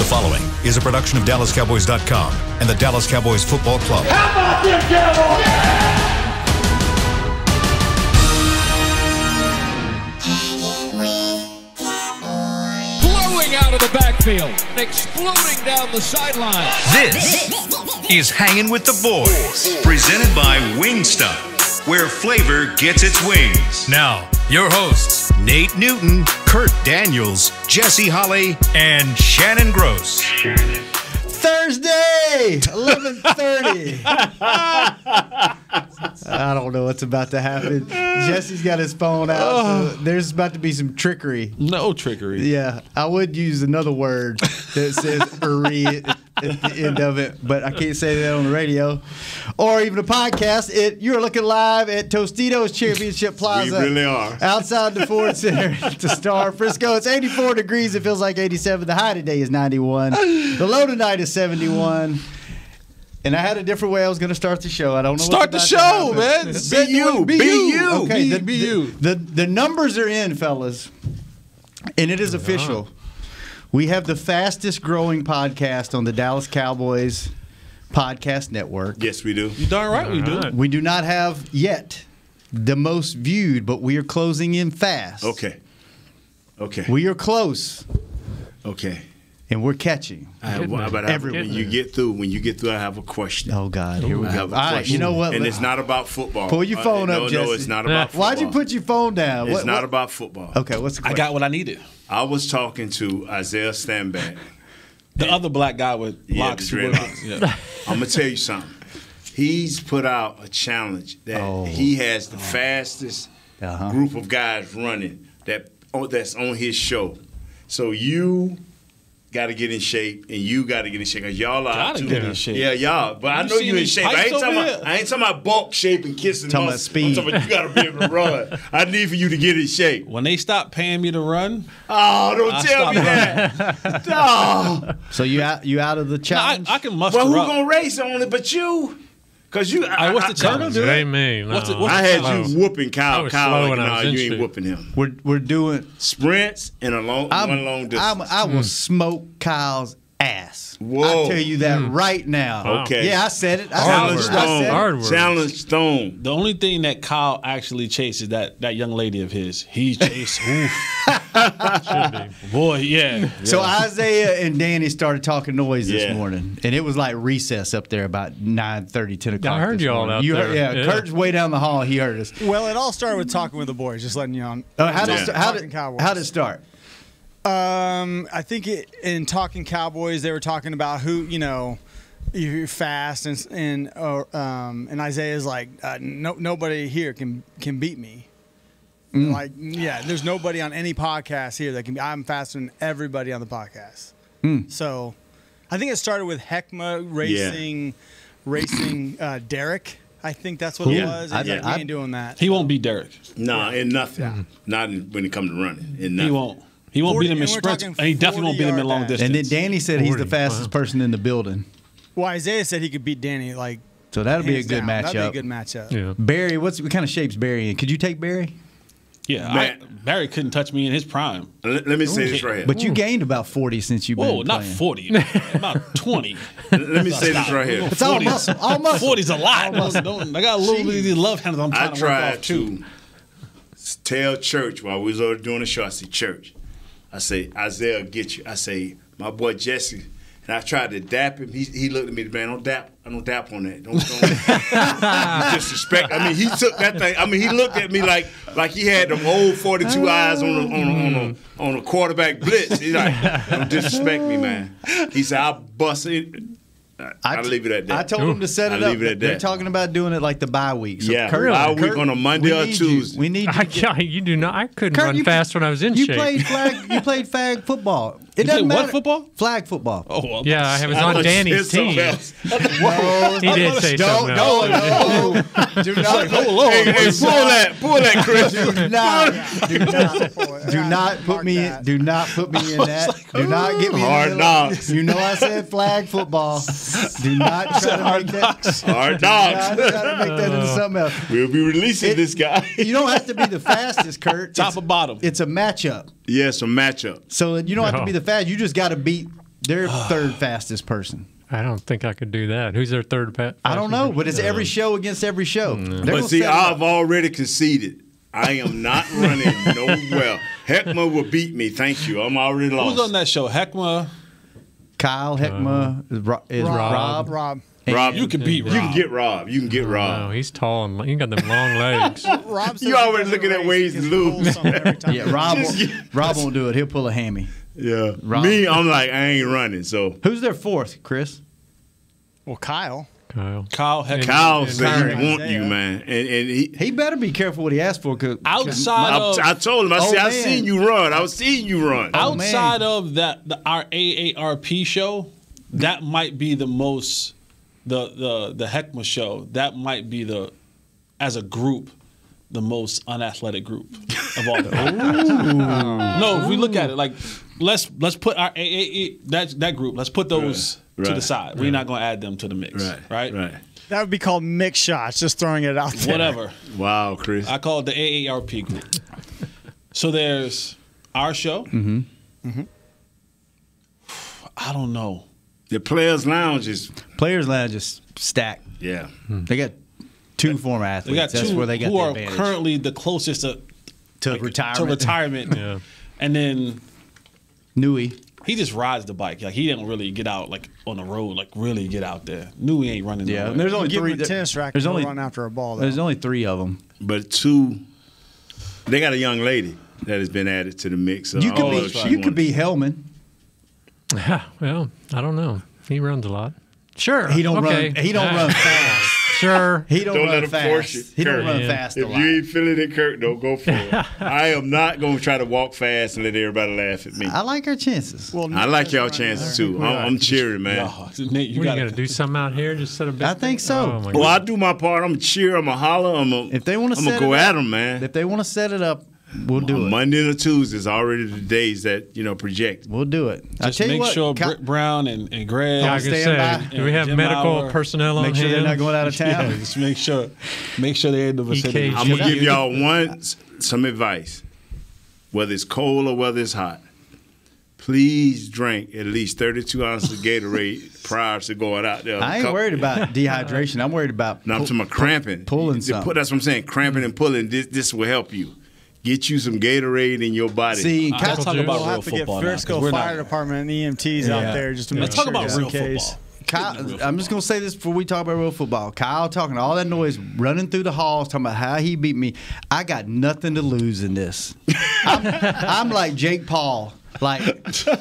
following is a production of DallasCowboys.com and the Dallas Cowboys Football Club. How about them Cowboys? Blowing out of the backfield, exploding down the sideline. This is Hangin' with the Boys, presented by Wingstop, where flavor gets its wings. Now, your hosts, Nate Newton, Kurt Daniels, Jesse Holley, and Shannon Gross. Thursday, 11:30. I don't know what's about to happen. Jesse's got his phone out, so there's about to be some trickery. No trickery. Yeah, I would use another word that says "ry" at the end of it, but I can't say that on the radio or even a podcast. You're looking live at Tostitos Championship Plaza. We really are. Outside the Ford Center to Star Frisco. It's 84 degrees. It feels like 87. The high today is 91. The low tonight is 71. And I had a different way I was going to start the show. I don't know. Start the show, man. Be you. Be you. Okay, be you. The numbers are in, fellas, and it is official. We have the fastest growing podcast on the Dallas Cowboys podcast network. Yes, we do. You darn right we do. We do not have yet the most viewed, but we are closing in fast. Okay. We are close, Okay. and we're catching. When you get through, I have a question. Oh, God. Here we I go. have a All right, question. you know what? And it's not about football. Pull your phone up, Jesse. No, it's not about football. Why'd you put your phone down? It's not about football. Okay, what's the question? I got what I needed. I was talking to Isaiah Stanback. The other black guy with locks. the dreadlocks. Yeah. I'm going to tell you something. He's put out a challenge that he has the fastest group of guys running that's on his show. So you got to get in shape, and you got to get in shape, because y'all are Gotta too. get in shape. Yeah, y'all. But I know you in shape. I ain't talking about bulk shape and kissing. Talking about speed. I'm talking about you got to be able to run. I need for you to get in shape. When they stop paying me to run, Don't tell me that. No. So you out of the challenge? I can muster Well, who's up. going to race on it but you? Because you. What's the challenge? It ain't me. No. What's I had you whooping Kyle. I was Kyle, slow like, when I nah, was in you ain't shape. whooping him. We're doing. Sprints and one long distance. I will smoke Kyle's ass. Whoa. I'll tell you that right now. Wow. Okay. Yeah, I said it. Challenge Stone. Hard words. Challenge Stone. The only thing that Kyle actually chases that young lady of his. He chased. Should be. Boy, yeah. So Isaiah and Danny started talking noise this Yeah. morning, and it was like recess up there about 9:30, 10 o'clock. I heard this y'all morning. out You there. Heard, yeah, Yeah. Kurt's way down the hall. He heard us. Well, it all started with talking with the boys, just letting you on. How Talking Cowboys. did it start? I think in Talking Cowboys, they were talking about who, you're fast, and Isaiah's like, nobody here can beat me. Like, yeah, there's nobody on any podcast here that can be. I'm faster than everybody on the podcast. So, I think it started with Heckma racing Derek. I think that's what it was. And he's like, we ain't doing that. He won't beat Derek. Nah, in nothing. Not when it comes to running. In nothing. He won't. He won't 40 beat him in and we're sprints, talking and he definitely won't beat him in 40-yard long dash. distance. And then Danny said he's the 40. fastest person in the building. Well, Isaiah said he could beat Danny. Like, So that'll be a hands good down. matchup. That'd be a good matchup. Yeah. Barry, what kind of shape's Barry in? Could you take Barry? Yeah, Barry couldn't touch me in his prime. Let me say this right here. But you gained about 40 since you've been Whoa, not playing. 40, about 20. Let me say this right here. It's all muscle. All muscle. 40's a lot. I got a little bit of these love handles I'm I trying to work tried off too. to tell Church while we was over doing the show. I said, Church, I say, Isaiah will get you. I say, my boy Jesse. And I tried to dap him. He looked at me, man, don't dap on that. Don't disrespect. I mean, he took that thing. I mean, he looked at me like he had them old 42 eyes on a quarterback blitz. He's like, don't disrespect me, man. He said, I'll bust it. I'll leave it at that. I told him to set it I'll up. leave it at They're that. talking about doing it like the bye week. So Yeah, Kurt, bye week on a Monday we or need Tuesday. We need you. You do not. I couldn't Kurt, run fast when I was in you shape. You played flag football. It You doesn't played what matter. football? Flag football. Oh, well, Yeah, I was I on thought you Danny's said something team. else. He did say something else. No. Do not. Hey, pull that, Chris. Do not put me in. Do not put me in that. Do not get me Hard in knocks. You know I said flag football. Do not try to make that. Hard Do not knocks. try to make that into something else. We'll be releasing this guy. You don't have to be the fastest, Kurt. top or bottom. It's a matchup. Yes, a matchup. So you don't have to be the fastest. You just got to beat their third fastest person? I don't think I could do that. Who's their third? I don't know, but it's every show against every show. But see, I've already conceded. I am not running no well. Heckma will beat me. Thank you. I'm already lost. Who's on that show? Heckma. Kyle Heckma is Rob. Rob. Rob, you can beat Rob. You can get Rob. You can get Rob. No, he's tall and he got them long legs. Rob You always looking at ways to lose. Yeah, Rob won't do it. He'll pull a hammy. Yeah. Rob. Me, I'm like, I ain't running. So Who's their fourth, Chris? Well, Kyle. Kyle Heckma. Kyle said and he want Isaiah. you, man. And He better be careful what he asks for. Cause I told him, I said, I man. seen you run. I was seeing you run. Outside of that, our AARP show, that might be the most the Heckma show. That might be as a group, the most unathletic group of all time. No, if we look at it, like let's put our that group. Let's put those to the side. We're not going to add them to the mix. Right. That would be called mix shots, just throwing it out there. Whatever. Wow, Chris. I call it the AARP group. So there's our show. Mm-hmm. I don't know. The Players Lounge is stacked. Yeah. They got two former athletes. They got That's two where they got who the are advantage. currently the closest to retirement. Yeah. And then Nui. he just rides the bike. Like he didn't really get out like on the road, like really get out there. Knew he ain't running. Yeah, nowhere. and there's only Give three. him a tennis racket. There's only run after a ball. Though. There's only three of them. But two, they got a young lady that has been added to the mix. So You I don't know could if be. she You could wanted- be Hellman. Well, I don't know. He runs a lot. Sure. He don't okay. run. He don't run fast. Sure. He don't Don't run let him force fast. you. He don't Kurt. run Yeah. fast a If lot. you ain't feeling it, Kurt, don't go for it. I am not going to try to walk fast and let everybody laugh at me. I like our chances. Well, I like y'all chances too. I'm cheering, man. No, Nate, you What, got you got to do something out here? Just set a big I think so. Oh, my Well, I God. do my part. I'm going to cheer. I'm going to holler. If they want to I'm set going to go it at up, them, man. if they want to set it up, we'll do it. Monday and Tuesday is already the days that, project. We'll do it. I Just tell you make what, sure Britt Brown and Greg. Yeah, I was gonna stand say, by. do we have Jim medical Howard. personnel on make sure hand? they're not going out of town. Yeah, just make sure they're in the vicinity. EKG. I'm going to give y'all some advice. Whether it's cold or whether it's hot, please drink at least 32 ounces of Gatorade prior to going out there. I ain't worried about dehydration. I'm worried about No, I'm talking about cramping. pulling something. That's what I'm saying. Cramping and pulling. This will help you. Get you some Gatorade in your body. See, Let's Kyle, talk We'll about We'll real have to get football now, 'cause Frisco we're Fire not- Department and EMTs out there just to make Let's sure talk about just in real case. football. I'm just going to say this before we talk about real football. Kyle talking all that noise, running through the halls, talking about how he beat me. I got nothing to lose in this. I'm like Jake Paul. Like,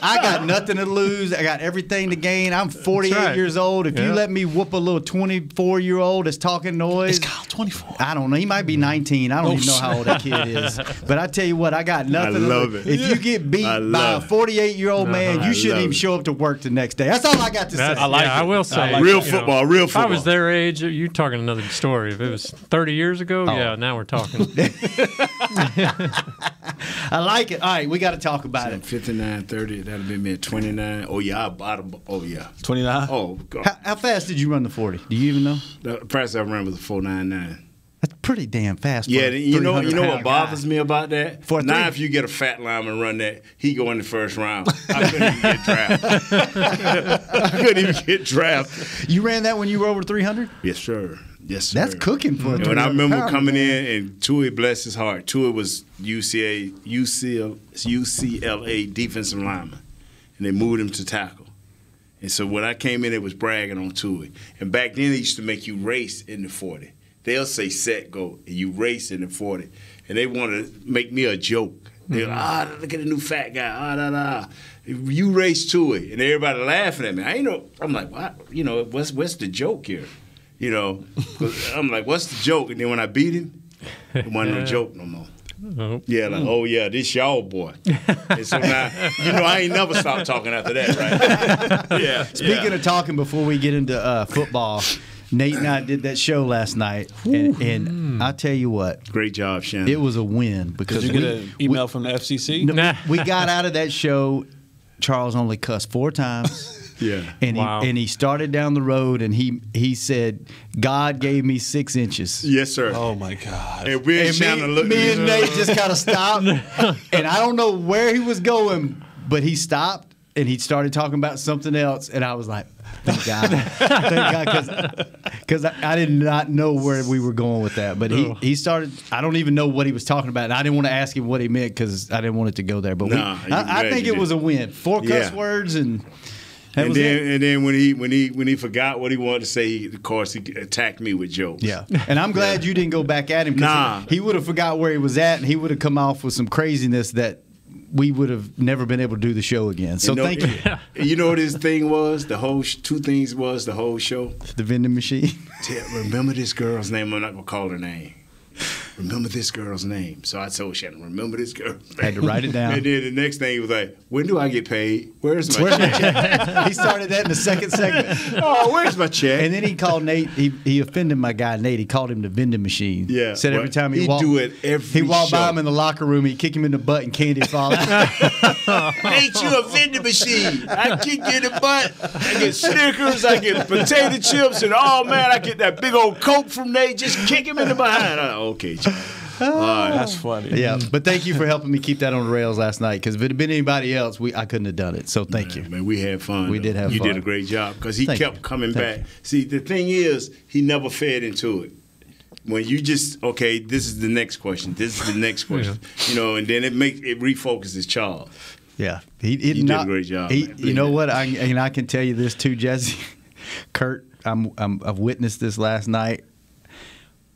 I got nothing to lose. I got everything to gain. I'm 48 right. years old. If you Yeah. let me whoop a little 24-year-old that's talking noise. Is Kyle 24? I don't know. He might be 19. I don't even know how old that kid is. But I tell you what, I got nothing. I love to it. If you get beat I by a love it. 48-year-old man, I you shouldn't love even it. show up to work the next day. That's all I got to say. That's, I will say. Real you know, football, real If I football. was their age, you're talking another story. If it was 30 years ago, yeah, now we're talking. I like it. All right, we got to talk about it. 59, 30, that'd have been me at 29. Oh, yeah, oh, yeah. 29? Oh, God. How fast did you run the 40? Do you even know? The fastest I ran was a 4.99. That's pretty damn fast. Yeah, you know what 300-pound bothers me about that? For a Now, three- if you get a fat lineman run that, he go in the first round. I couldn't even get drafted. I couldn't even get drafted. You ran that when you were over 300? Yes, sir. Yes, sir. That's cooking for a And when I remember 300-pounder, coming man. in, and Tui, bless his heart, Tui was UCLA defensive lineman, and they moved him to tackle. And so when I came in, it was bragging on Tui. And back then, they used to make you race in the 40. They'll say set, go, and you race in the 40. And they want to make me a joke. They're like, look at the new fat guy, You race Tui, and everybody laughing at me. I ain't know. I'm like, what? What's the joke here? 'Cause I'm like, what's the joke? And then when I beat him, it wasn't no joke no more. Oh. Yeah, like, oh yeah, this y'all boy. And so now, I ain't never stopped talking after that, right? Yeah. Speaking of talking before we get into football, Nate and I did that show last night, and I tell you what, Great job, Shannon. it was a win because Did you get an email from the FCC? we got out of that show. Charles only cussed 4 times. Yeah. And Wow. he started down the road, and he said, God gave me 6 inches. Yes, sir. Oh, my God. And we and And Shannon looked me at and each other. Nate just kind of stopped, and I don't know where he was going, but he stopped, and he started talking about something else, and I was like, thank God. Thank God, because I did not know where we were going with that. But he started, I don't even know what he was talking about, and I didn't want to ask him what he meant because I didn't want it to go there. But I think it was a win. 4 cuss words, and then when he forgot what he wanted to say, of course, he attacked me with jokes. Yeah, and I'm glad you didn't go back at him. He would have forgot where he was at, and he would have come off with some craziness that we would have never been able to do the show again. So thank you. You know what his thing was? The whole 2 things was the whole show. The vending machine. Remember this girl's name. I'm not gonna call her name. Remember this girl's name. So I told Shannon, remember this girl's name. Had to write it down. And then the next thing was like, when do I get paid? Where's my check? He started that in the second segment. Oh, where's my check? And then he called Nate. He offended my guy Nate. He called him the vending machine. Yeah. Said every time he walked, do it every he walked show. by him in the locker room. He'd kick him in the butt and candy fall out. Nate, you a vending machine. I kick you in the butt. I get Snickers. I get potato chips. And oh, man, I get that big old Coke from Nate. Just kick him in the behind. Okay, That's funny. Yeah, but thank you for helping me keep that on the rails last night. Because if it had been anybody else, I couldn't have done it. So thank you. Man, we had fun. We did have you fun. You did a great job because he kept coming back. You. See, the thing is, he never fed into it. When you just, okay, this is the next question. This is the next question. You know, and then it refocuses Charles. Yeah, he did a great job. You know what? I can tell you this too, Jesse. Kurt, I've witnessed this last night.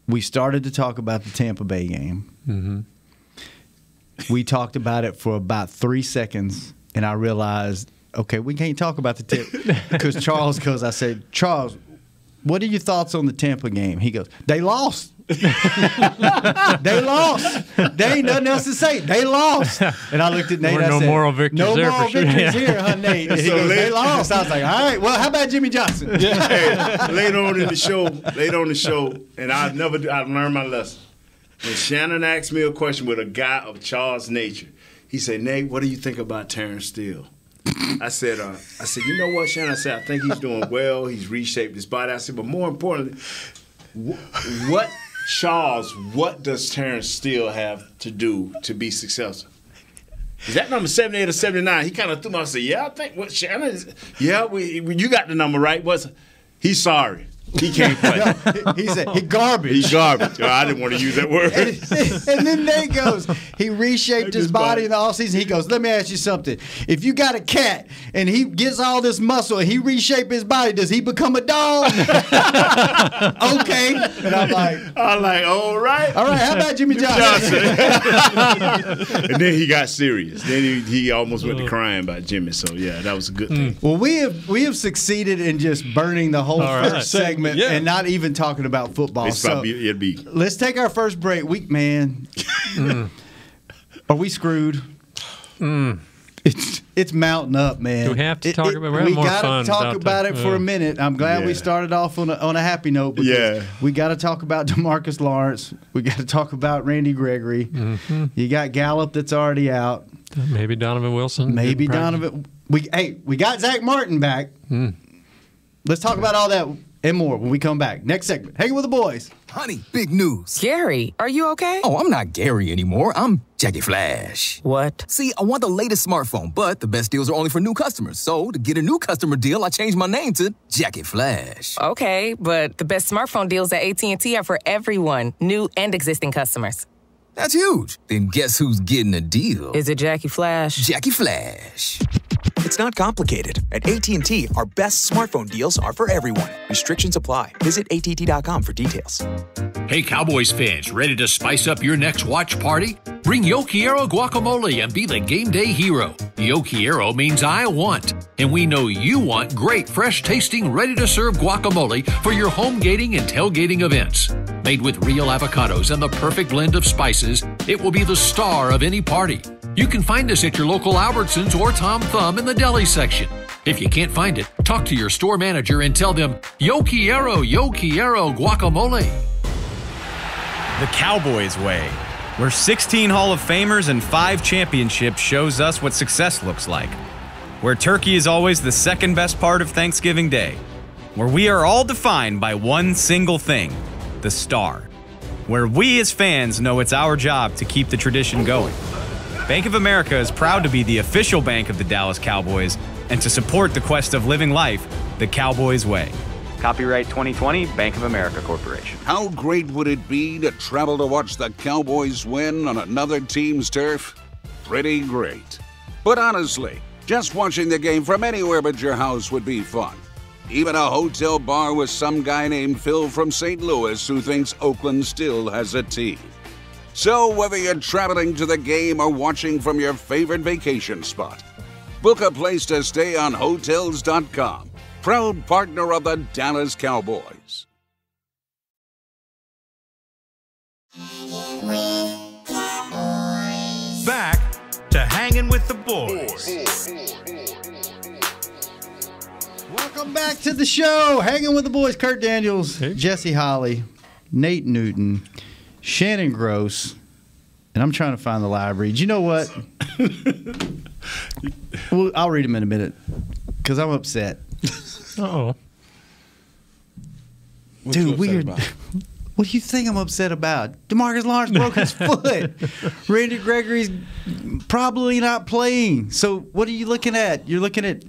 We started to talk about the Tampa Bay game. Mm-hmm. We talked about it for about 3 seconds, and I realized, okay, we can't talk about the Tampa because I said, Charles, what are your thoughts on the Tampa game? He goes, they lost. They lost. There ain't nothing else to say. They lost. And I looked at Nate. No moral victories no there. No moral victories here, huh, Nate? And he goes, they lost. I was like, all right. Well, how about Jimmy Johnson? Hey, later on the show, and I learned my lesson. When Shannon asked me a question with a guy of Charles' nature, he said, Nate, what do you think about Terrence Steele? I said, you know what, Shannon? I said, I think he's doing well. He's reshaped his body. I said, but more importantly, what does Terrence Steele have to do to be successful? Is that number 78 or 79? He kind of threw me. I said, yeah, I think what Shannon is. Yeah, you got the number right. He's sorry. He can't play. He said, he garbage. He's garbage. I didn't want to use that word. And then Nate goes, he reshaped his body in the offseason. He goes, let me ask you something. If you got a cat and he gets all this muscle and he reshape his body, does he become a dog? Okay. And I'm like, all right. All right, how about Jimmy Johnson? And then he got serious. Then he almost went to crying about Jimmy. So, yeah, that was a good thing. Well, we have succeeded in just burning the whole first segment and not even talking about football. Let's take our first break. Are we screwed? It's mounting up, man. Do we have to talk about it? We got to talk about it for a minute. I'm glad we started off on a happy note. Because we got to talk about DeMarcus Lawrence. We got to talk about Randy Gregory. Mm-hmm. You got Gallup that's already out. Maybe Donovan Wilson. Maybe Donovan. We got Zach Martin back. Let's talk about all that and more when we come back. Next segment. Hanging with the boys. Honey, big news. Gary, are you okay? Oh, I'm not Gary anymore. I'm Jackie Flash. What? See, I want the latest smartphone, but the best deals are only for new customers. So, to get a new customer deal, I changed my name to Jackie Flash. Okay, but the best smartphone deals at AT&T are for everyone, new and existing customers. That's huge. Then guess who's getting a deal? Is it Jackie Flash? Jackie Flash. It's not complicated. At AT&T, our best smartphone deals are for everyone. Restrictions apply. Visit att.com for details. Hey, Cowboys fans, ready to spice up your next watch party? Bring Yo Quiero guacamole and be the game day hero. Yo Quiero means I want, and we know you want great, fresh-tasting, ready-to-serve guacamole for your home gating and tailgating events. Made with real avocados and the perfect blend of spices, it will be the star of any party. You can find us at your local Albertsons or Tom Thumb in the deli section. If you can't find it, talk to your store manager and tell them, Yo Quiero guacamole. The Cowboys way, where 16 Hall of Famers and 5 championships shows us what success looks like. Where turkey is always the second best part of Thanksgiving Day. Where we are all defined by one single thing, the star. Where we as fans know it's our job to keep the tradition going. Bank of America is proud to be the official bank of the Dallas Cowboys and to support the quest of living life the Cowboys way. Copyright 2020, Bank of America Corporation. How great would it be to travel to watch the Cowboys win on another team's turf? Pretty great. But honestly, just watching the game from anywhere but your house would be fun. Even a hotel bar with some guy named Phil from St. Louis who thinks Oakland still has a team. So whether you're traveling to the game or watching from your favorite vacation spot, book a place to stay on Hotels.com, proud partner of the Dallas Cowboys. Back to Hanging with the Boys. Welcome back to the show. Hanging with the Boys. Kurt Daniels, Jesse Holly, Nate Newton, Shannon Gross, and I'm trying to find the live reads. You know what? Well, I'll read them in a minute because I'm upset. Uh-oh. Dude, weird. What do you think I'm upset about? DeMarcus Lawrence broke his foot. Randy Gregory's probably not playing. So what are you looking at? You're looking at...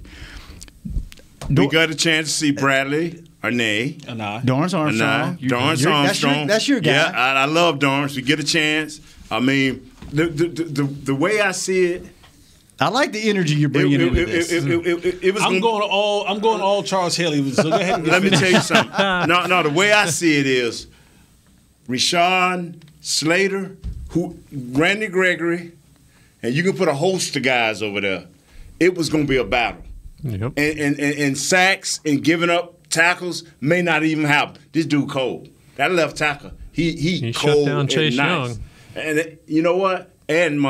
We got a chance to see Bradley Arnay. Dorrance Armstrong. Dorrance Armstrong. That's your guy. Yeah, I love Dorrance. We get a chance. I mean, the way I see it, I like the energy you're bringing into this. I'm going all Charles Haley. So go ahead and let me tell you something. No, the way I see it is Rashawn Slater, Randy Gregory, and you can put a host of guys over there. It was going to be a battle. Yep. And sacks and giving up tackles may not even happen. This dude cold. That left tackle, he cold shut down Chase nice. Young. And you know what? And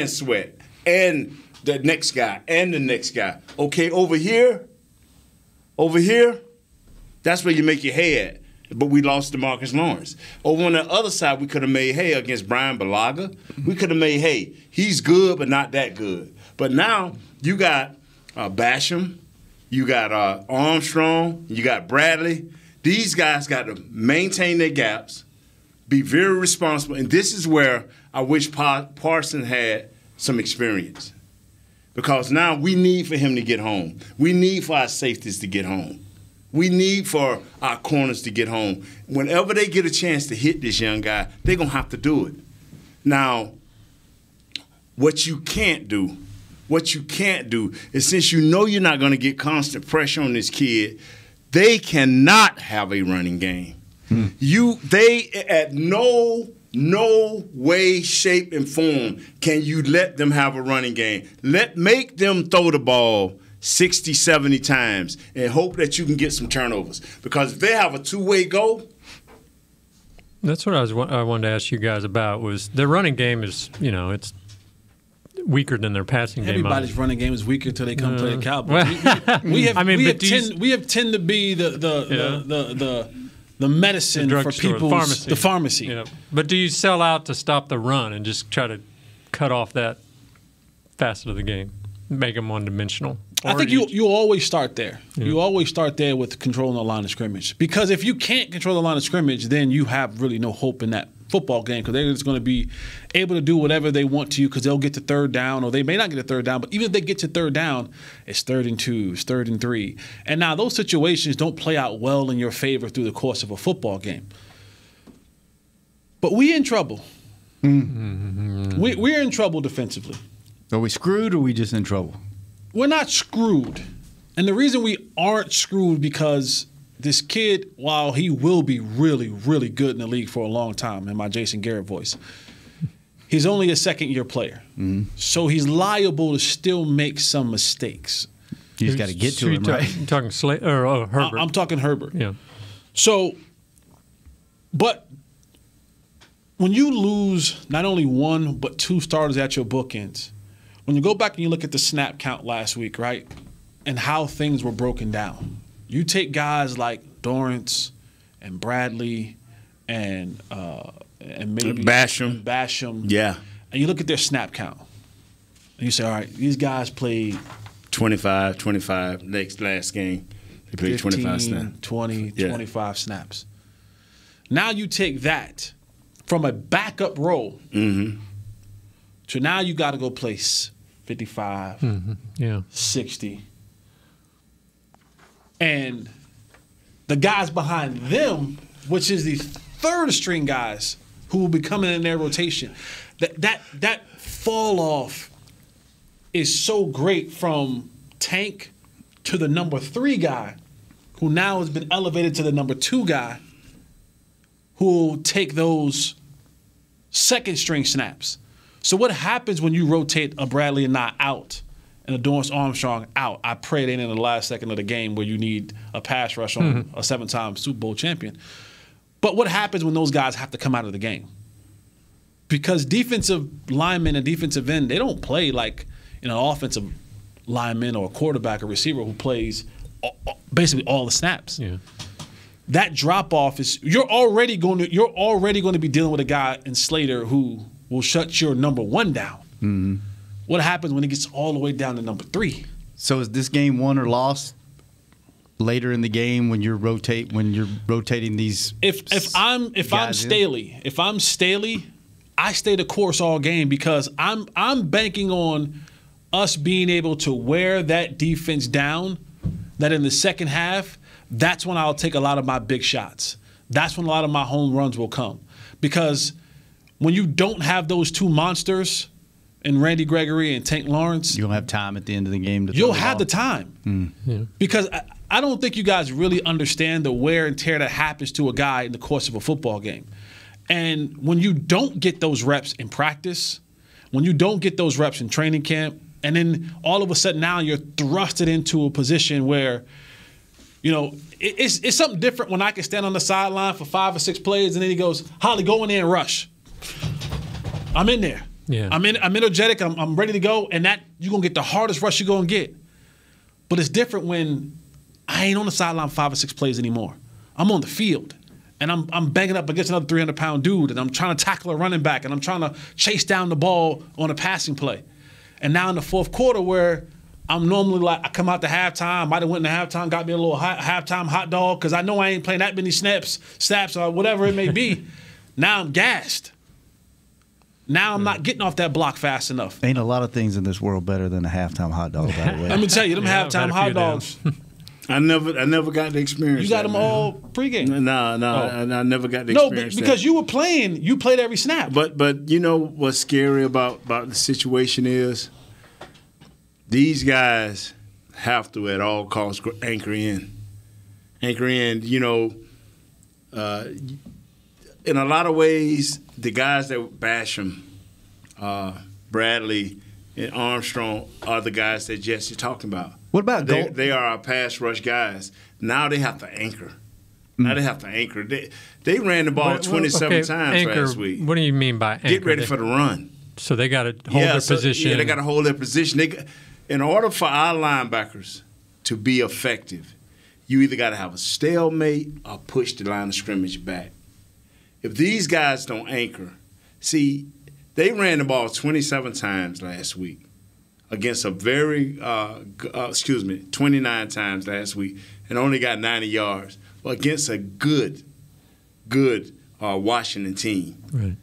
Sweat and the next guy and the next guy. Okay, over here, that's where you make your hay at. But we lost DeMarcus Lawrence. Over on the other side, we could have made hay against Brian Balaga. We could have made hay. He's good, but not that good. But now you got Basham, you got Armstrong, you got Bradley. These guys got to maintain their gaps, be very responsible. And this is where I wish Parson had some experience. Because now we need for him to get home. We need for our safeties to get home. We need for our corners to get home. Whenever they get a chance to hit this young guy, they're going to have to do it. Now, what you can't do is, since you know you're not going to get constant pressure on this kid, they cannot have a running game. They at no way, shape, and form can you let them have a running game. Make them throw the ball 60, 70 times and hope that you can get some turnovers. Because if they have a two-way go. That's what I wanted to ask you guys about was their running game is, it's weaker than their passing game. Everybody's running game is weaker until they come to the Cowboys. We have tend to be the medicine for people, the pharmacy. Yeah. But do you sell out to stop the run and just try to cut off that facet of the game, make them one-dimensional? I think you always start there. Yeah. You always start there with controlling the line of scrimmage. Because if you can't control the line of scrimmage, then you have really no hope in that football game, because they're just going to be able to do whatever they want to you, because they'll get to third down, or they may not get to third down. But even if they get to third down, it's 3rd and 2, it's 3rd and 3. And now those situations don't play out well in your favor through the course of a football game. But we're in trouble. Mm-hmm. We're in trouble defensively. Are we screwed, or are we just in trouble? We're not screwed. And the reason we aren't screwed, because this kid, while he will be really, really good in the league for a long time, in my Jason Garrett voice, he's only a second-year player. Mm-hmm. So he's liable to still make some mistakes. You just got to get to him, right? You're talking Herbert. I'm talking Herbert. Yeah. So, but when you lose not only one but 2 starters at your bookends, when you go back and you look at the snap count last week, right, and how things were broken down, you take guys like Dorrance and Bradley and maybe Basham, yeah, and you look at their snap count, and you say, all right, these guys played 25 last game. They played 25 snaps. 20, 25 snaps. Now you take that from a backup role So now you got to go place 55, 60. And the guys behind them, which is the third string guys who will be coming in their rotation, that fall off is so great from Tank to the number 3 guy, who now has been elevated to the number 2 guy, who will take those second string snaps. So what happens when you rotate a Bradley and not out and a Dorrance Armstrong out? I pray it ain't in the last second of the game where you need a pass rush on a 7-time Super Bowl champion. But what happens when those guys have to come out of the game? Because defensive linemen and defensive end, they don't play like an offensive lineman or a quarterback or receiver who plays basically all the snaps. Yeah. That drop off is you're already going to be dealing with a guy in Slater who will shut your number 1 down. Mm-hmm. What happens when it gets all the way down to number 3? So is this game won or lost later in the game when you're rotating these? If I'm Staley, I stay the course all game because I'm banking on us being able to wear that defense down. That in the second half, that's when I'll take a lot of my big shots. That's when a lot of my home runs will come. Because when you don't have those 2 monsters in Randy Gregory and Tank Lawrence, you'll have time at the end of the game. You'll have the time. Yeah. Because I don't think you guys really understand the wear and tear that happens to a guy in the course of a football game. And when you don't get those reps in practice, when you don't get those reps in training camp, and then all of a sudden now you're thrusted into a position where, it's something different when I can stand on the sideline for 5 or 6 plays and then he goes, Holly, go in there and rush. I'm in there. Yeah. I'm energetic. I'm ready to go. And that you're going to get the hardest rush you're going to get. But it's different when I ain't on the sideline 5 or 6 plays anymore. I'm on the field. And I'm banging up against another 300-pound dude, and I'm trying to tackle a running back, and I'm trying to chase down the ball on a passing play. And now in the fourth quarter where I'm normally like, I come out to halftime, might have went to halftime, got me a little halftime hot dog because I know I ain't playing that many snaps or whatever it may be. Now I'm gassed. Now I'm not getting off that block fast enough. Ain't a lot of things in this world better than a halftime hot dog, by the way. Let me tell you, them halftime hot dogs. I never got the experience. You got them all pregame. I never got the experience. No, because you were playing. You played every snap. But you know what's scary about the situation is these guys have to at all costs anchor in. In a lot of ways, the guys that bash them, Bradley and Armstrong, are the guys that Jesse's talking about. What about they are our pass rush guys. Now they have to anchor. They ran the ball 27 times last week. What do you mean by anchor? Get ready for the run. So they got to hold their position. Yeah, they got to hold their position. In order for our linebackers to be effective, you either got to have a stalemate or push the line of scrimmage back. If these guys don't anchor, see, they ran the ball 27 times last week against a 29 times last week and only got 90 yards against a good Washington team. Right.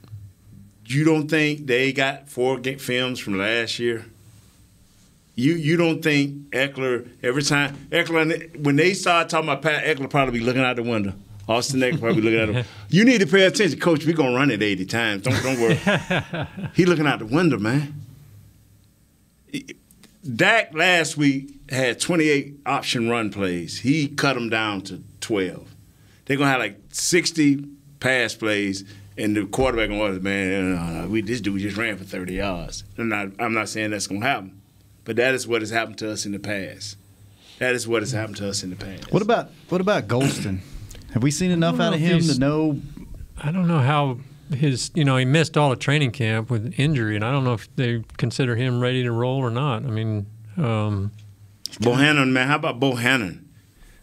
You don't think they got 4 films from last year? You don't think Eckler, when they start talking about Pat, Eckler probably be looking out the window. Austin Eckler probably looking at him. You need to pay attention. Coach, we're going to run it 80 times. Don't worry. He looking out the window, man. Dak last week had 28 option run plays. He cut them down to 12. They're going to have like 60 pass plays, and the quarterback going to man, this dude just ran for 30 yards. I'm not saying that's going to happen, but that is what has happened to us in the past. What about Golston? Have we seen enough out of him to know? I don't know how he missed all of training camp with injury, and I don't know if they consider him ready to roll or not. I mean, Bohannon, man. How about Bohannon?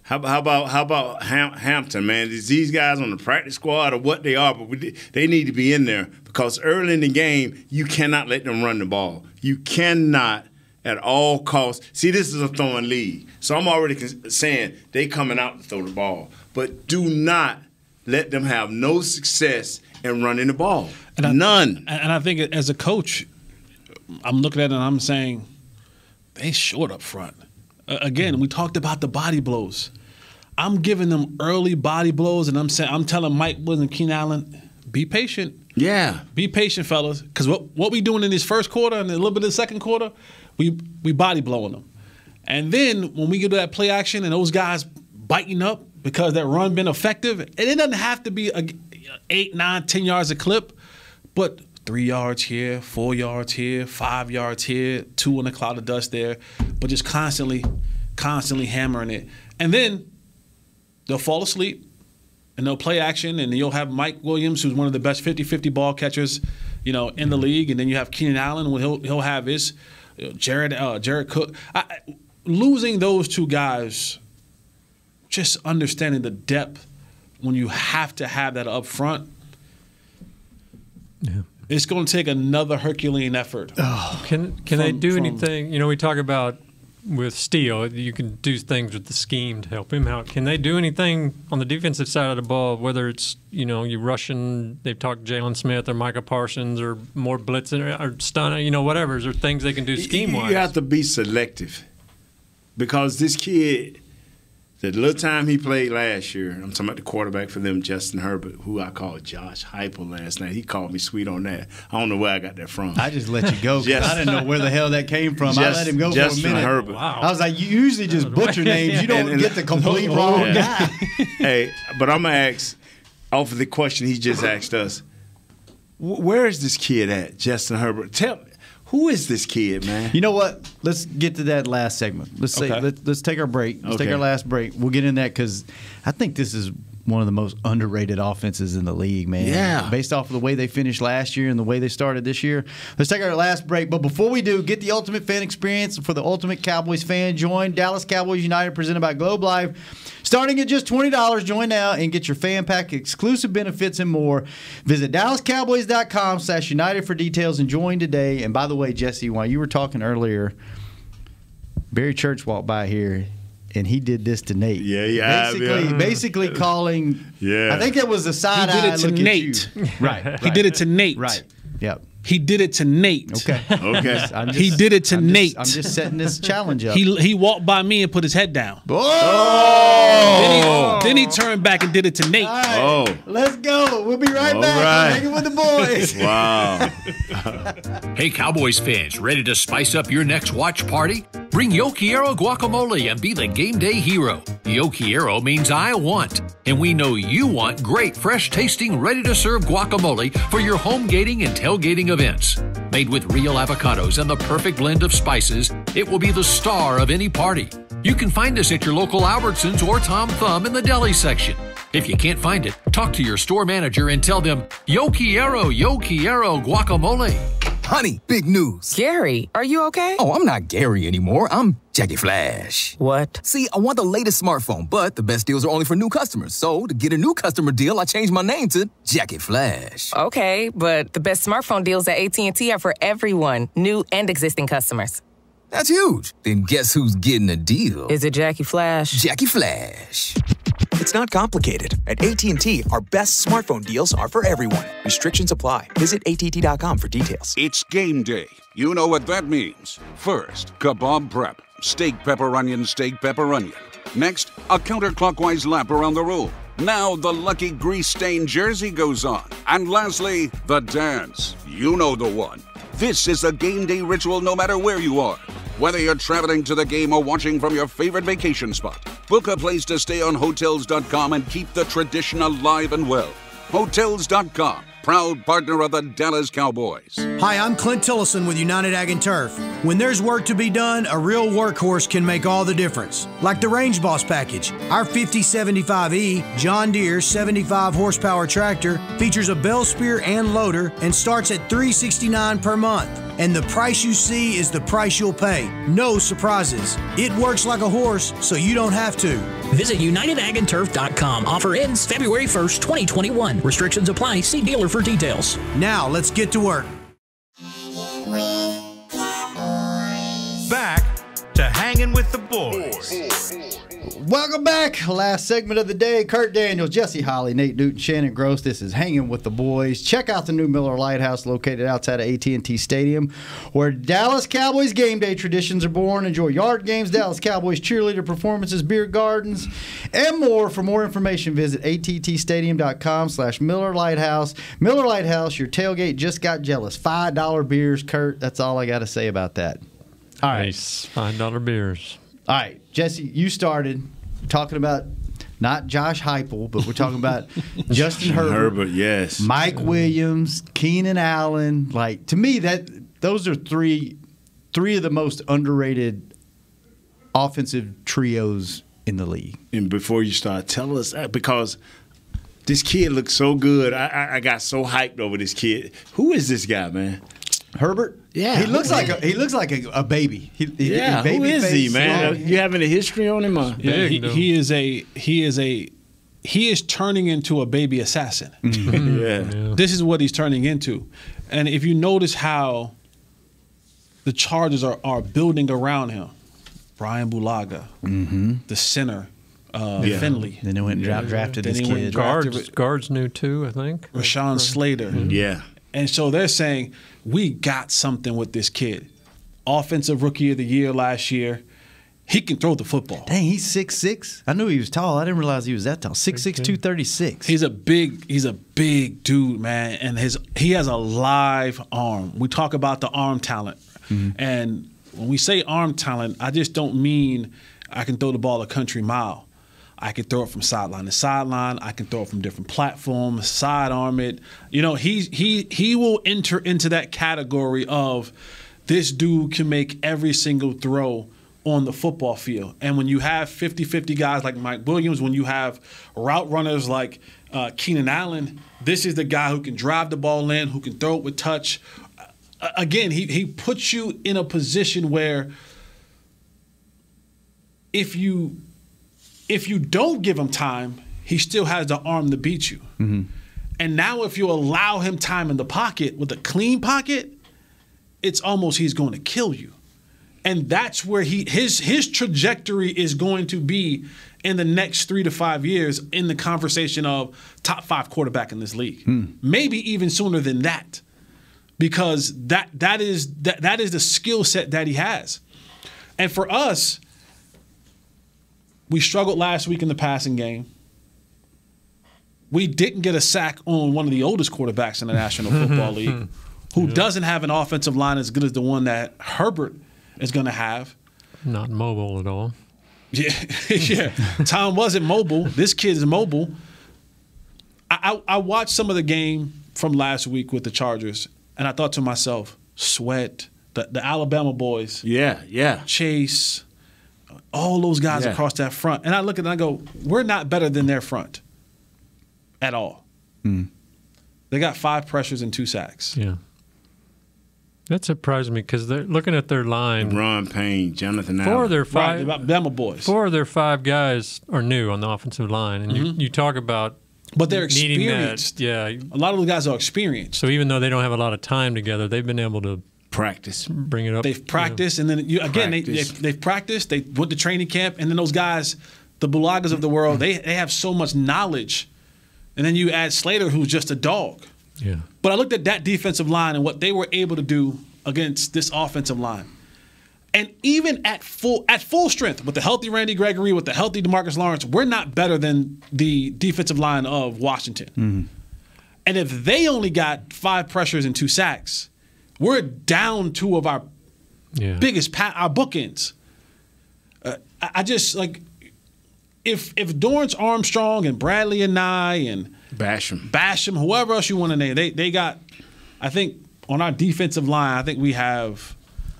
How about Hampton, man? Is these guys on the practice squad or what they are? But they need to be in there because early in the game, you cannot let them run the ball. You cannot at all costs. See, this is a throwing league, so I'm already saying they coming out to throw the ball. But do not let them have no success in running the ball. None. And I think as a coach, I'm looking at it and I'm saying, they short up front. Again, we talked about the body blows. I'm giving them early body blows, and I'm telling Mike Williams and Keenan Allen, be patient. Yeah. Be patient, fellas. Because what we doing in this first quarter and a little bit of the second quarter, we body blowing them. And then when we get to that play action and those guys biting up because that run been effective, and it doesn't have to be 8, 9, 10 yards a clip, but 3 yards here, 4 yards here, 5 yards here, 2 in a cloud of dust there, but just constantly hammering it. And then they'll fall asleep and they'll play action, and you'll have Mike Williams, who's one of the best 50-50 ball catchers, in the league, and then you have Keenan Allen, when he'll have his Jared Cook. Losing those two guys, just understanding the depth when you have to have that up front. Yeah. It's going to take another Herculean effort. Can they do anything? We talk about with Steele, you can do things with the scheme to help him out. Can they do anything on the defensive side of the ball, whether it's, you rushing, they've talked Jalen Smith or Micah Parsons or more blitzing or stunning, whatever. Is there things they can do scheme-wise? You have to be selective because this kid, the little time he played last year, I'm talking about the quarterback for them, Justin Herbert, who I called Josh Heupel last night. He called me sweet on that. I don't know where I got that from. I just let you go because I didn't know where the hell that came from. I let him go Justin for a minute. Herbert. Wow. I was like, you usually just butcher names. You don't get the complete wrong guy. Hey, but I'm going to ask, off of the question he just asked us, where is this kid at, Justin Herbert? Tell me. Who is this kid, man? You know what? Let's get to that last segment. Let's take our break. Let's take our last break. We'll get in that because I think this is one of the most underrated offenses in the league, man. Yeah. Based off of the way they finished last year and the way they started this year. Let's take our last break. But before we do, get the ultimate fan experience for the ultimate Cowboys fan. Join Dallas Cowboys United presented by Globe Life. Starting at just $20, join now and get your fan pack, exclusive benefits, and more. Visit DallasCowboys.com/United for details and join today. And by the way, Jesse, while you were talking earlier, Barry Church walked by here, and he did this to Nate. Basically calling. Yeah. I think that was a side eye. He did it to Nate. Right. He did it to Nate. Right. Yep. He did it to Nate. Okay. He did it to Nate. I'm just setting this challenge up. He walked by me and put his head down. Oh! Then he turned back and did it to Nate. All right. Let's go. We'll be right back. Hanging with the boys. Wow. Hey, Cowboys fans, ready to spice up your next watch party? Bring Yo Quiero guacamole and be the game day hero. Yo Quiero means I want, and we know you want great, fresh-tasting, ready-to-serve guacamole for your home gating and tailgating events. Made with real avocados and the perfect blend of spices, it will be the star of any party. You can find us at your local Albertsons or Tom Thumb in the deli section. If you can't find it, talk to your store manager and tell them, Yo Quiero guacamole. Honey, big news. Gary, are you okay? Oh, I'm not Gary anymore. I'm Jackie Flash. What? See, I want the latest smartphone, but the best deals are only for new customers. So, to get a new customer deal, I changed my name to Jackie Flash. Okay, but the best smartphone deals at AT&T are for everyone, new and existing customers. That's huge. Then guess who's getting a deal? Is it Jackie Flash? Jackie Flash. It's not complicated. At AT&T, our best smartphone deals are for everyone. Restrictions apply. Visit att.com for details. It's game day. You know what that means. First, kebab prep. Steak, pepper, onion, steak, pepper, onion. Next, a counterclockwise lap around the room. Now the lucky grease-stained jersey goes on. And lastly, the dance. You know the one. This is a game day ritual no matter where you are. Whether you're traveling to the game or watching from your favorite vacation spot, book a place to stay on Hotels.com and keep the tradition alive and well. Hotels.com, proud partner of the Dallas Cowboys. Hi, I'm Clint Tillison with United Ag and Turf. When there's work to be done, a real workhorse can make all the difference. Like the Range Boss package. Our 5075E John Deere 75 horsepower tractor features a bell spear and loader and starts at $369 per month. And the price you see is the price you'll pay. No surprises. It works like a horse, so you don't have to. Visit UnitedAgAndTurf.com. Offer ends February 1st, 2021. Restrictions apply. See dealer for details. Now, let's get to work. Back to Hanging with the Boys. Welcome back. Last segment of the day. Kurt Daniels, Jesse Holly, Nate Newton, Shannon Gross. This is Hanging with the Boys. Check out the new Miller Lighthouse located outside of AT&T Stadium, where Dallas Cowboys game day traditions are born. Enjoy yard games, Dallas Cowboys cheerleader performances, beer gardens, and more. For more information, visit attstadium.com/Miller Lighthouse. Miller Lighthouse, your tailgate just got jealous. $5 beers, Kurt. That's all I got to say about that. All right. Nice. $5 beers. All right, Jesse, you started talking about not Josh Heupel, but we're talking about Justin Herbert. Yes. Mike Williams, Keenan Allen. Like, to me, those are three of the most underrated offensive trios in the league. And before you start, tell us, because this kid looks so good. I got so hyped over this kid. Who is this guy, man? Herbert? Yeah, he looks like a baby. Baby who is he, man? You having a history on him? Yeah, he is turning into a baby assassin. Yeah. This is what he's turning into. And if you notice how the Chargers are building around him, Brian Bulaga, the center, Finley. Then they went and drafted this kid. Guards new too, I think. Rashawn Slater. Yeah. And so they're saying, we got something with this kid. Offensive Rookie of the Year last year. He can throw the football. Dang, he's 6'6". I knew he was tall. I didn't realize he was that tall. 6'6", 236. He's a big dude, man. And he has a live arm. We talk about the arm talent. And when we say arm talent, I just don't mean I can throw the ball a country mile. I can throw it from sideline to sideline. I can throw it from different platforms, sidearm it. You know, he will enter into that category of this dude can make every single throw on the football field. And when you have 50-50 guys like Mike Williams, when you have route runners like Keenan Allen, this is the guy who can drive the ball in, who can throw it with touch. Again, he puts you in a position where if you don't give him time, he still has the arm to beat you. And now if you allow him time in the pocket with a clean pocket, it's almost he's going to kill you. And that's where his trajectory is going to be in the next 3 to 5 years in the conversation of top 5 quarterback in this league. Maybe even sooner than that. Because that is the skill set that he has. And for us, we struggled last week in the passing game. We didn't get a sack on one of the oldest quarterbacks in the National Football League, who doesn't have an offensive line as good as the one that Herbert is going to have. Not mobile at all. Yeah. Tom wasn't mobile. This kid is mobile. I watched some of the game from last week with the Chargers, and I thought to myself, Sweat, the Alabama boys. Yeah. Chase, all those guys across that front. And I look at it and I go, we're not better than their front at all. They got 5 pressures and 2 sacks. Yeah. That surprised me because they're looking at their line. Ron Payne, Jonathan Allen. 4 of their 5 Bama boys. 4 of their 5 guys are new on the offensive line. And you talk about but they're experienced. A lot of those guys are experienced. So even though they don't have a lot of time together, they've been able to practice, bring it up. They've practiced, and then they've practiced. They went to training camp, and then those guys, the Bulagas of the world, they have so much knowledge. And then you add Slater, who's just a dog. Yeah. But I looked at that defensive line and what they were able to do against this offensive line. And even at full strength, with the healthy Randy Gregory, with the healthy DeMarcus Lawrence, we're not better than the defensive line of Washington. And if they only got 5 pressures and 2 sacks, we're down 2 of our biggest our bookends. I just like if Dorrance Armstrong and Bradley and Nye and Basham, whoever else you want to name, they got. I think on our defensive line, I think we have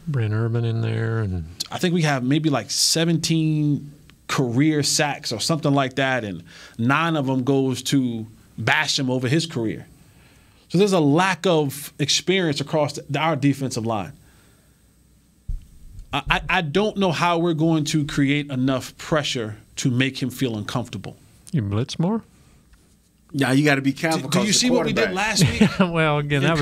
Brent Urban in there, and I think we have maybe like 17 career sacks or something like that, and 9 of them goes to Basham over his career. So there's a lack of experience across our defensive line. I don't know how we're going to create enough pressure to make him feel uncomfortable. You blitz more? Yeah, you got to be careful. Do you see what we did last week? Well, again, that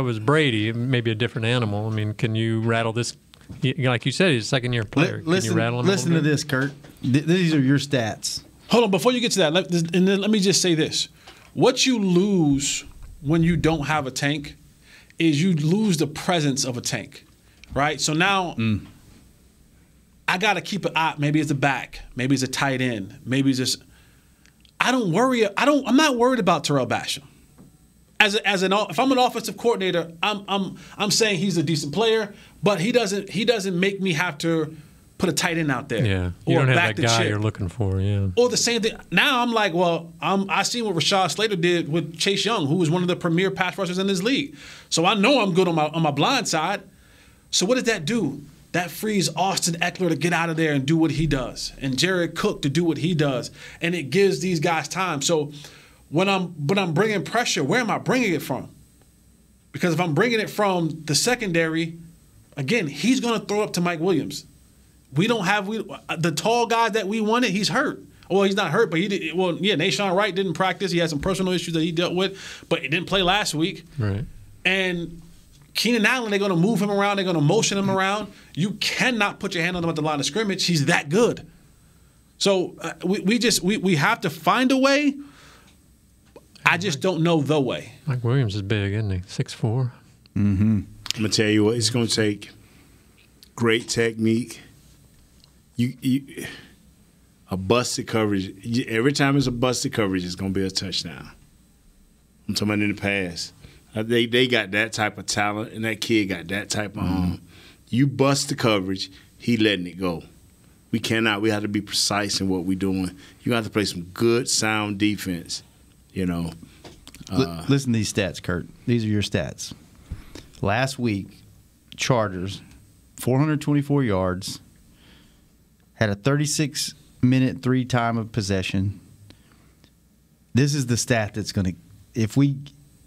was Brady. Maybe a different animal. I mean, can you rattle this Like you said, he's a second-year player. Can you rattle him? Listen to this, Kurt. These are your stats. Hold on, before you get to that, let me just say this. What you lose when you don't have a tank is you lose the presence of a tank, right? So now I got to keep an eye. Maybe it's a back. Maybe it's a tight end. Maybe it's just – I'm not worried about Terrell Basham. If I'm an offensive coordinator, I'm saying he's a decent player, but he doesn't make me have to – put a tight end out there. Yeah, you don't have that guy you're looking for. Yeah. Or the same thing. Now I'm like, well, I seen what Rashad Slater did with Chase Young, who was one of the premier pass rushers in this league. So I know I'm good on my blind side. So what does that do? That frees Austin Eckler to get out of there and do what he does, and Jared Cook to do what he does, and it gives these guys time. So when I'm bringing pressure, where am I bringing it from? Because if I'm bringing it from the secondary, again, he's going to throw up to Mike Williams. We don't have the tall guy that we wanted. He's hurt. Well, he's not hurt, but he did. Well, yeah, Nashawn Wright didn't practice. He had some personal issues that he dealt with, but he didn't play last week. Right. And Keenan Allen, they're going to move him around. They're going to motion him around. You cannot put your hand on him at the line of scrimmage. He's that good. So we have to find a way. I just don't know the way. Mike Williams is big, isn't he? 6'4". Mm-hmm. I'm gonna tell you what. It's going to take great technique. A busted coverage. Every time it's a busted coverage, it's going to be a touchdown. I'm talking about in the past. They got that type of talent, and that kid got that type of arm. You bust the coverage, he letting it go. We cannot. We have to be precise in what we're doing. You have to play some good, sound defense, you know. Listen to these stats, Kurt. These are your stats. Last week, Chargers, 424 yards, had a 36-minute 3 time of possession. This is the stat that's going to – if we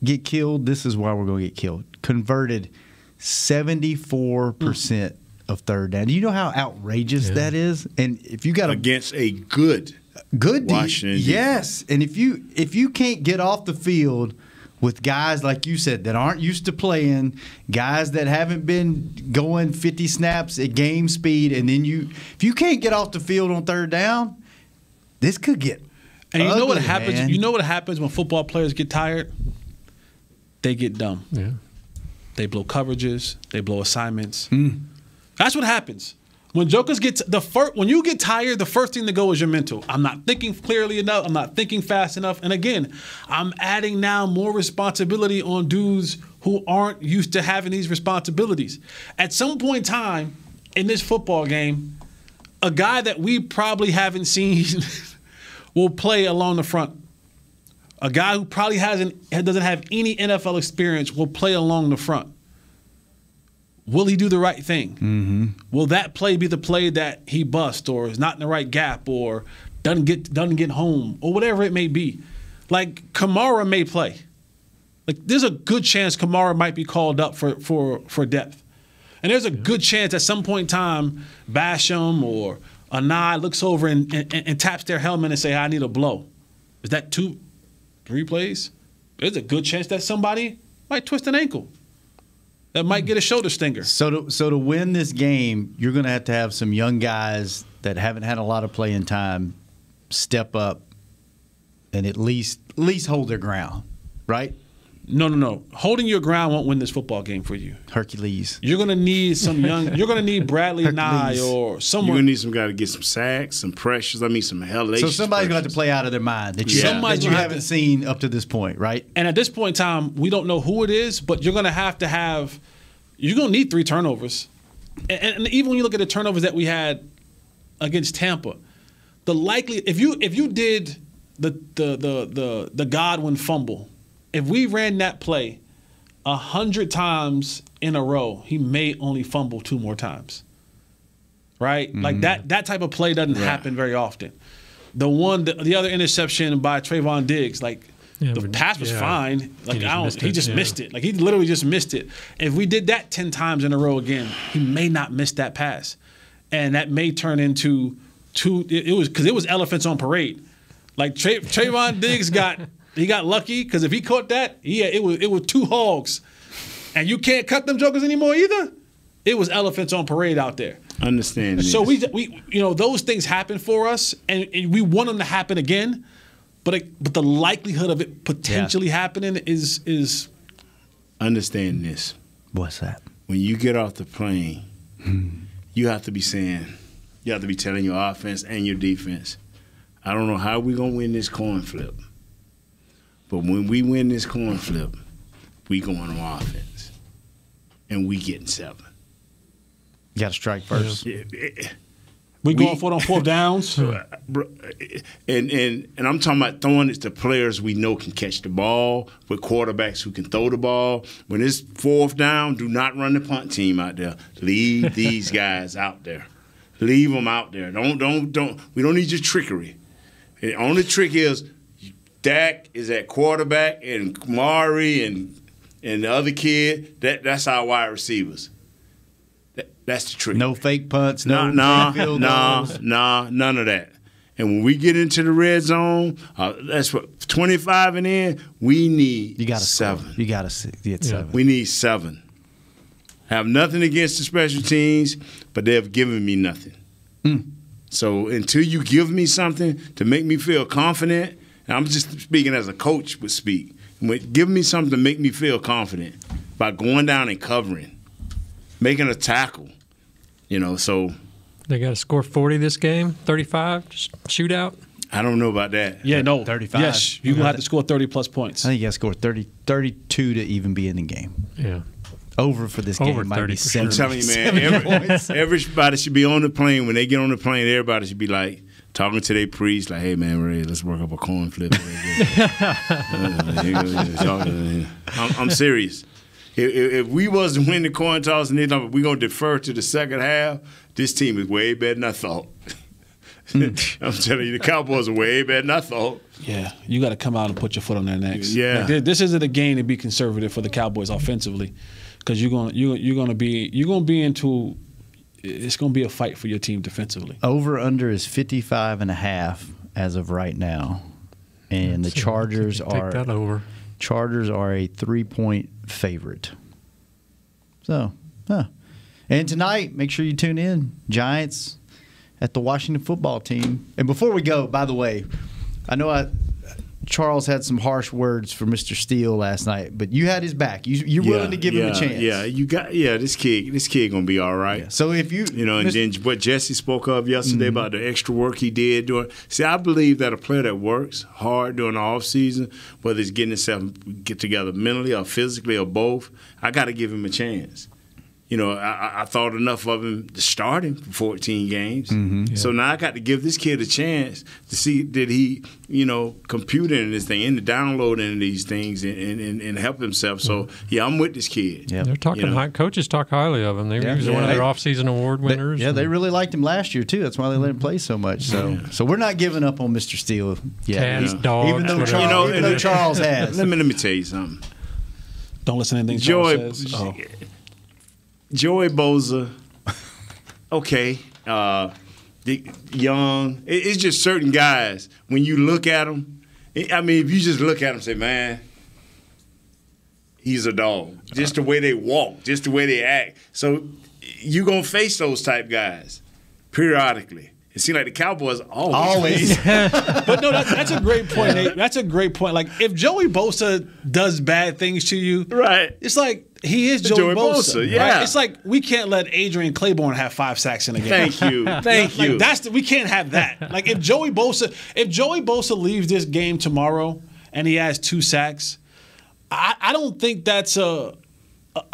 get killed, this is why we're going to get killed. Converted 74% of third down. Do you know how outrageous that is? And if you got against a good Washington, yes. And if you can't get off the field with guys like you said that aren't used to playing, guys that haven't been going 50 snaps at game speed, and then if you can't get off the field on third down, this could get And you ugly, know what happens? man. You know what happens when football players get tired? They get dumb. Yeah. They blow coverages. They blow assignments. That's what happens. When jokers get when you get tired, the first thing to go is your mental. I'm not thinking clearly enough. I'm not thinking fast enough. And again, I'm adding now more responsibility on dudes who aren't used to having these responsibilities. At some point in time in this football game, a guy that we probably haven't seen will play along the front. A guy who probably doesn't have any NFL experience will play along the front. Will he do the right thing? Mm-hmm. Will that play be the play that he busts or is not in the right gap or doesn't get home or whatever it may be? Like Kamara may play. Like there's a good chance Kamara might be called up for depth. And there's a good chance at some point in time Basham or Anai looks over and taps their helmet and say, I need a blow. Is that 2-3 plays? There's a good chance that somebody might twist an ankle. That might get a shoulder stinger. So to win this game, you're going to have some young guys that haven't had a lot of playing time step up and at least hold their ground, right? No. Holding your ground won't win this football game for you. Hercules. You're going to need some young. You're going to need Bradley Nye or someone. You're going to need some guy to get some sacks, some pressures. Some hellacious. So somebody's going to have to play out of their mind that you haven't seen up to this point, right? And at this point in time, we don't know who it is, but you're going to have. You're going to need 3 turnovers, and even when you look at the turnovers that we had against Tampa, if you did the Godwin fumble. If we ran that play 100 times in a row, he may only fumble 2 more times. Right? Mm-hmm. Like that type of play doesn't happen very often. The other interception by Trayvon Diggs, the pass was fine. He just missed it. Like he literally just missed it. If we did that 10 times in a row again, he may not miss that pass. And that may turn into it was elephants on parade. Like Trayvon Diggs got lucky because if he caught that, it was 2 hogs, and you can't cut them jokers anymore either. it was elephants on parade out there. Understand this. So we those things happen for us, and we want them to happen again. But the likelihood of it potentially happening is. Understand this. What's that? When you get off the plane, you have to be telling your offense and your defense, I don't know how we're going to win this coin flip. But when we win this coin flip, we going on offense. And we getting 7. You got to strike first. We going for it on 4th downs. And I'm talking about throwing it to players we know can catch the ball, with quarterbacks who can throw the ball. When it's 4th down, do not run the punt team out there. Leave these guys out there. Leave them out there. Don't. We don't need your trickery. The only trick is Dak is at quarterback, and Mari and the other kid. That's our wide receivers. That's the trick. No fake punts. None of that. And when we get into the red zone, that's what 25 and in. We need 7. You got to get 7. We need 7. Have nothing against the special teams, but they have given me nothing. So until you give me something to make me feel confident, and I'm just speaking as a coach would speak, give me something to make me feel confident by going down and covering, making a tackle. So they got to score 40 this game, 35, just shootout. I don't know about that. Yeah, no, 35. Yes, you're gonna have to score 30+ points. I think you got to score 32 to even be in the game. Yeah. Over for this game might be 7. I'm telling you, man, everybody should be on the plane. When they get on the plane, everybody should be like talking to their priest, like, "Hey, man, Ray, let's work up a coin flip." I'm serious. If we was to win the coin toss and we're going to defer to the second half, this team is way better than I thought. I'm telling you, the Cowboys are way better than I thought. Yeah, you got to come out and put your foot on their necks. Yeah, this isn't a game to be conservative for the Cowboys offensively, because it's going to be a fight for your team defensively. Over under is 55.5 as of right now, and the Chargers are take that over. Chargers are a 3-point favorite. So, and tonight, make sure you tune in. Giants at the Washington football team. And before we go, by the way, I know Charles had some harsh words for Mr. Steele last night, but you had his back. You're willing to give him a chance. Yeah, this kid gonna be all right. Yeah. So if and then what Jesse spoke of yesterday about the extra work he did doing. See, I believe that a player that works hard during the off season, whether it's getting himself get together mentally or physically or both, I got to give him a chance. I thought enough of him to start him for 14 games. Mm-hmm. Yeah. So now I got to give this kid a chance to see did he, compute in this thing, into downloading these things and help himself. So, I'm with this kid. Yeah. They're talking coaches talk highly of him. He was one of their off-season award winners. They really liked him last year, too. That's why they let him play so much. So we're not giving up on Mr. Steele yet. Dogs, even though Charles has. Let me tell you something. Don't listen to anything Charles says. Joey Bosa, okay, young. It's just certain guys. When you look at them, if you just look at them and say, man, he's a dog. Just the way they walk, just the way they act. So you're going to face those type guys periodically. It seems like the Cowboys always. But no, that's a great point, Nate. That's a great point. Like, if Joey Bosa does bad things to you, right? It's like he is Joey Bosa. Yeah, right? It's like we can't let Adrian Claiborne have 5 sacks in a game. Thank you. We can't have that. Like, if Joey Bosa leaves this game tomorrow and he has 2 sacks, I don't think that's a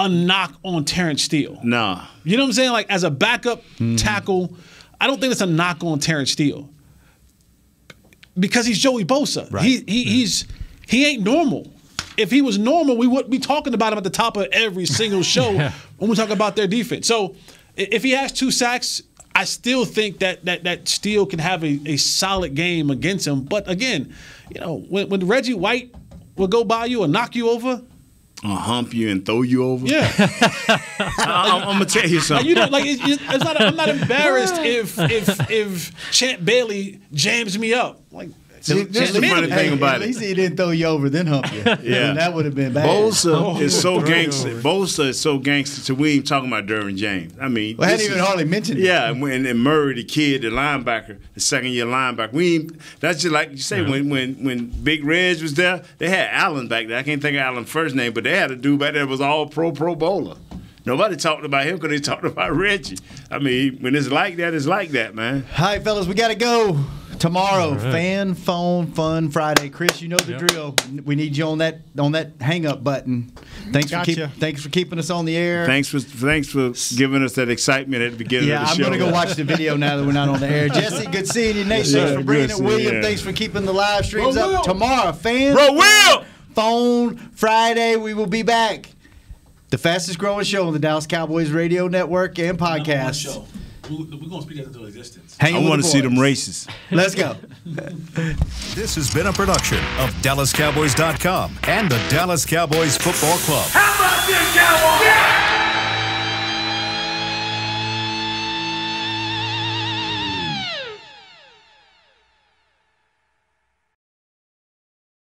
knock on Terrence Steele. No. You know what I'm saying? Like, as a backup tackle, I don't think it's a knock on Terrence Steele because he's Joey Bosa. Right. He ain't normal. If he was normal, we wouldn't be talking about him at the top of every single show when we talk about their defense. So if he has 2 sacks, I still think that Steele can have a solid game against him. But again, when Reggie White will go by you and knock you over, hump you and throw you over. Yeah, I'm gonna tell you something. I'm not embarrassed if Champ Bailey jams me up. Like, See, this is the funny thing about it. At it. least he didn't throw you over, then hump you. Yeah, that would have been bad. Bosa is so gangster. Bosa is so gangster. So we ain't talking about Derwin James. I mean, I hadn't even hardly mentioned it. Yeah, and Murray, the kid, the linebacker, the second-year linebacker. That's just like you say when Big Reg was there. They had Allen back there. I can't think of Allen's first name, but they had a dude back there that was all Pro Bowler. Nobody talked about him because they talked about Reggie. I mean, when it's like that, it's like that, man. All right, fellas, we got to go. Tomorrow, Fan Phone Fun Friday. Chris, you know the drill. We need you on that hang up button. Thanks for keeping us on the air. Thanks for giving us that excitement at the beginning of the show. Yeah, I'm going to go watch the video now that we're not on the air. Jesse, good seeing you. Nate, thanks for bringing it. William, thanks for keeping the live streams up. Tomorrow, Fan Phone Friday. We will be back. The fastest growing show on the Dallas Cowboys radio network and podcast. We're going to speak that into existence. I want to see them races. Let's go. This has been a production of DallasCowboys.com and the Dallas Cowboys Football Club. How about this, Cowboys? Yeah!